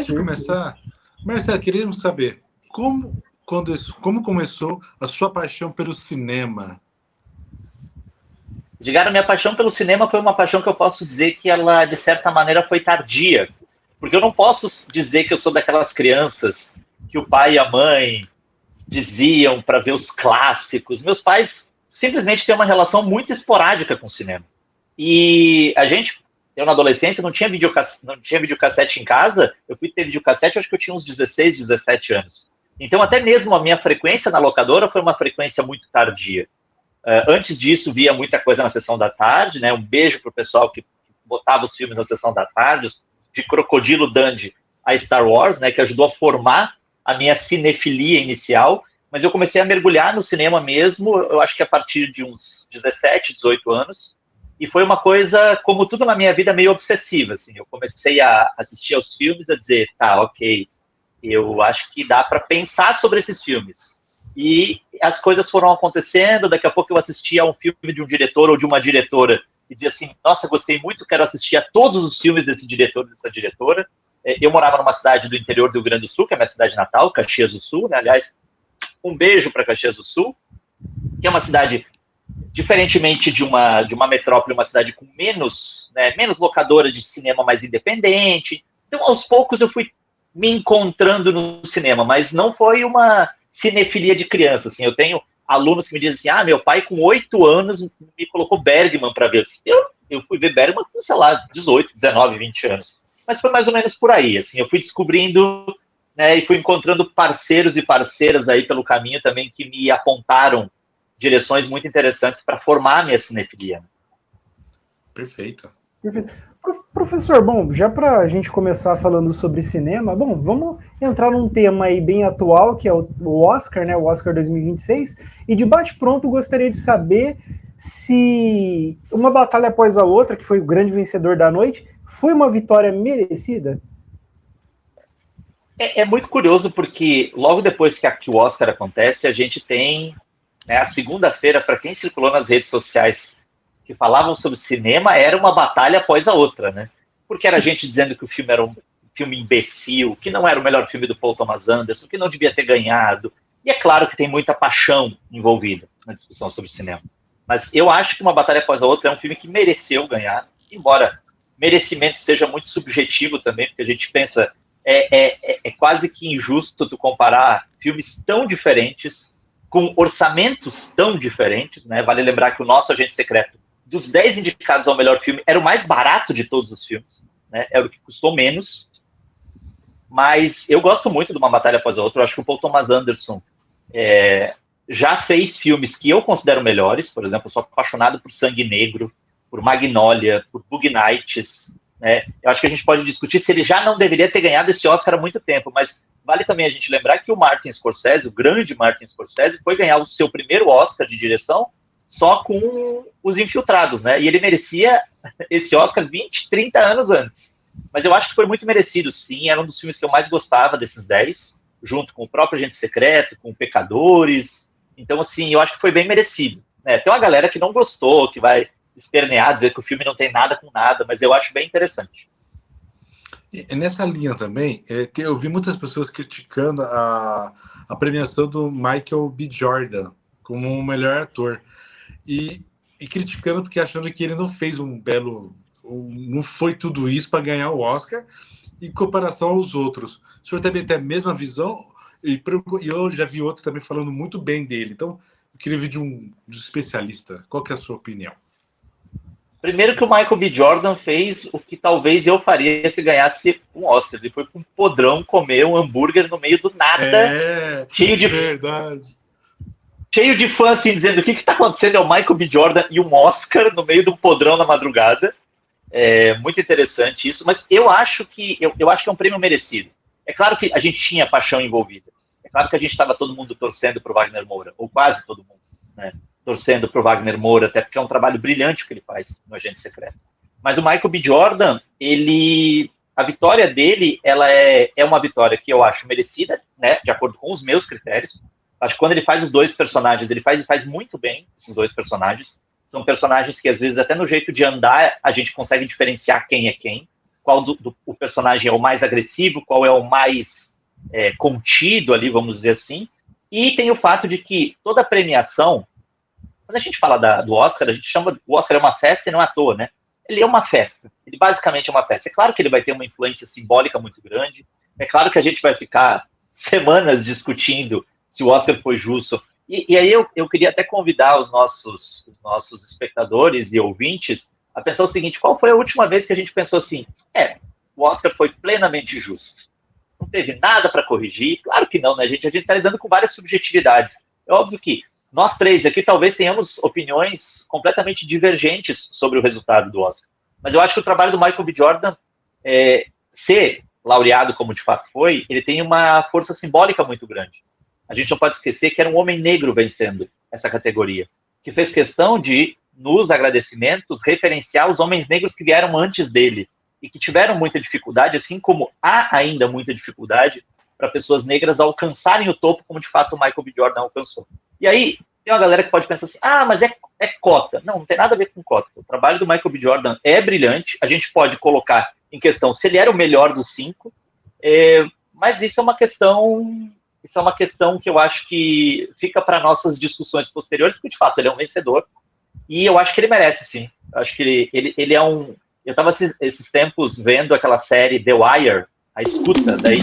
antes de começar, Marcelo, queríamos saber como começou a sua paixão pelo cinema? Digamos, minha paixão pelo cinema foi uma paixão que eu posso dizer que ela, de certa maneira, foi tardia. Porque eu não posso dizer que eu sou daquelas crianças que o pai e a mãe diziam para ver os clássicos. Meus pais simplesmente têm uma relação muito esporádica com o cinema. E eu na adolescência não tinha videocassete em casa, eu fui ter videocassete, acho que eu tinha uns 16, 17 anos. Então, até mesmo a minha frequência na locadora foi uma frequência muito tardia. Antes disso, via muita coisa na sessão da tarde, né? Um beijo pro pessoal que botava os filmes na sessão da tarde, de Crocodilo Dundee a Star Wars, né? Que ajudou a formar a minha cinefilia inicial, mas eu comecei a mergulhar no cinema mesmo, eu acho que a partir de uns 17, 18 anos, e foi uma coisa, como tudo na minha vida, meio obsessiva, assim. Eu comecei a assistir aos filmes, a dizer, tá, ok, eu acho que dá para pensar sobre esses filmes. E as coisas foram acontecendo, daqui a pouco eu assistia a um filme de um diretor ou de uma diretora e dizia assim, nossa, gostei muito, quero assistir a todos os filmes desse diretor, dessa diretora. Eu morava numa cidade do interior do Rio Grande do Sul, que é a minha cidade natal, Caxias do Sul, né? Aliás, um beijo para Caxias do Sul, que é uma cidade, diferentemente de uma metrópole, uma cidade com menos locadora de cinema, mais independente. Então, aos poucos, eu fui me encontrando no cinema, mas não foi uma cinefilia de criança, assim. Eu tenho alunos que me dizem assim, meu pai com 8 anos me colocou Bergman para ver. Eu fui ver Bergman com, sei lá, 18, 19, 20 anos. Mas foi mais ou menos por aí, assim. Eu fui descobrindo, né, e fui encontrando parceiros e parceiras aí pelo caminho também que me apontaram direções muito interessantes para formar a minha cinefilia. Perfeito. Professor, bom, já para a gente começar falando sobre cinema, bom, vamos entrar num tema aí bem atual, que é o Oscar, né, o Oscar 2026, e de bate-pronto gostaria de saber se Uma Batalha Após a Outra, que foi o grande vencedor da noite, foi uma vitória merecida? É muito curioso porque logo depois que o Oscar acontece, a gente tem, né, a segunda-feira, para quem circulou nas redes sociais que falavam sobre cinema, era uma batalha após a outra, né? Porque era gente dizendo que o filme era um filme imbecil, que não era o melhor filme do Paul Thomas Anderson, que não devia ter ganhado. E é claro que tem muita paixão envolvida na discussão sobre cinema. Mas eu acho que Uma Batalha Após a Outra é um filme que mereceu ganhar, embora merecimento seja muito subjetivo também, porque a gente pensa, é quase que injusto tu comparar filmes tão diferentes, com orçamentos tão diferentes, né? Vale lembrar que o nosso Agente Secreto, dos 10 indicados ao melhor filme, era o mais barato de todos os filmes, né? Era o que custou menos. Mas eu gosto muito de Uma Batalha Após a Outra. Eu acho que o Paul Thomas Anderson já fez filmes que eu considero melhores. Por exemplo, eu sou apaixonado por Sangue Negro, por Magnolia, por Bug Nights, né? Eu acho que a gente pode discutir se ele já não deveria ter ganhado esse Oscar há muito tempo, mas vale também a gente lembrar que o Martin Scorsese, o grande Martin Scorsese, foi ganhar o seu primeiro Oscar de direção só com Os Infiltrados, né? E ele merecia esse Oscar 20, 30 anos antes. Mas eu acho que foi muito merecido, sim. Era um dos filmes que eu mais gostava desses 10, junto com o próprio Agente Secreto, com Pecadores. Então, assim, eu acho que foi bem merecido, né? Tem uma galera que não gostou, que vai espernear, dizer que o filme não tem nada com nada, mas eu acho bem interessante. E nessa linha também, eu vi muitas pessoas criticando a premiação do Michael B. Jordan como o melhor ator. E criticando porque achando que ele não fez não foi tudo isso para ganhar o Oscar em comparação aos outros. O senhor também tem a mesma visão? E eu já vi outro também falando muito bem dele. Então, eu queria ver de um especialista. Qual que é a sua opinião? Primeiro que o Michael B. Jordan fez o que talvez eu faria se ganhasse um Oscar. Ele foi para um podrão comer um hambúrguer no meio do nada. Cheio de... Verdade. Cheio de fãs assim, dizendo o que está acontecendo é o Michael B. Jordan e um Oscar no meio de um podrão na madrugada. É muito interessante isso, mas eu acho que é um prêmio merecido. É claro que a gente tinha paixão envolvida. É claro que a gente estava todo mundo torcendo para o Wagner Moura, ou quase todo mundo, né? Torcendo para o Wagner Moura, até porque é um trabalho brilhante que ele faz no Agente Secreto. Mas o Michael B. Jordan, a vitória dele, ela é uma vitória que eu acho merecida, né? De acordo com os meus critérios. Acho que quando ele faz os dois personagens, ele faz muito bem esses dois personagens. São personagens que, às vezes, até no jeito de andar, a gente consegue diferenciar quem é quem. qual o personagem é o mais agressivo, qual é o mais contido ali, vamos dizer assim. E tem o fato de que toda premiação, quando a gente fala do Oscar, a gente chama o Oscar é uma festa e não é à toa, né? Ele é uma festa, ele basicamente é uma festa. É claro que ele vai ter uma influência simbólica muito grande, é claro que a gente vai ficar semanas discutindo se o Oscar foi justo. E aí eu queria até convidar os nossos espectadores e ouvintes a pensar o seguinte: qual foi a última vez que a gente pensou assim, o Oscar foi plenamente justo? Não teve nada para corrigir? Claro que não, né, gente? A gente está lidando com várias subjetividades. É óbvio que nós três aqui talvez tenhamos opiniões completamente divergentes sobre o resultado do Oscar. Mas eu acho que o trabalho do Michael B. Jordan, ser laureado como de fato foi, ele tem uma força simbólica muito grande. A gente não pode esquecer que era um homem negro vencendo essa categoria, que fez questão de, nos agradecimentos, referenciar os homens negros que vieram antes dele e que tiveram muita dificuldade, assim como há ainda muita dificuldade para pessoas negras alcançarem o topo como de fato o Michael B. Jordan alcançou. E aí, tem uma galera que pode pensar assim, mas é cota. Não tem nada a ver com cota. O trabalho do Michael B. Jordan é brilhante, a gente pode colocar em questão se ele era o melhor dos 5, mas isso é uma questão que eu acho que fica para nossas discussões posteriores, porque de fato ele é um vencedor, e eu acho que ele merece, sim. Eu acho que ele é um... Eu estava esses tempos vendo aquela série The Wire, A Escuta, daí...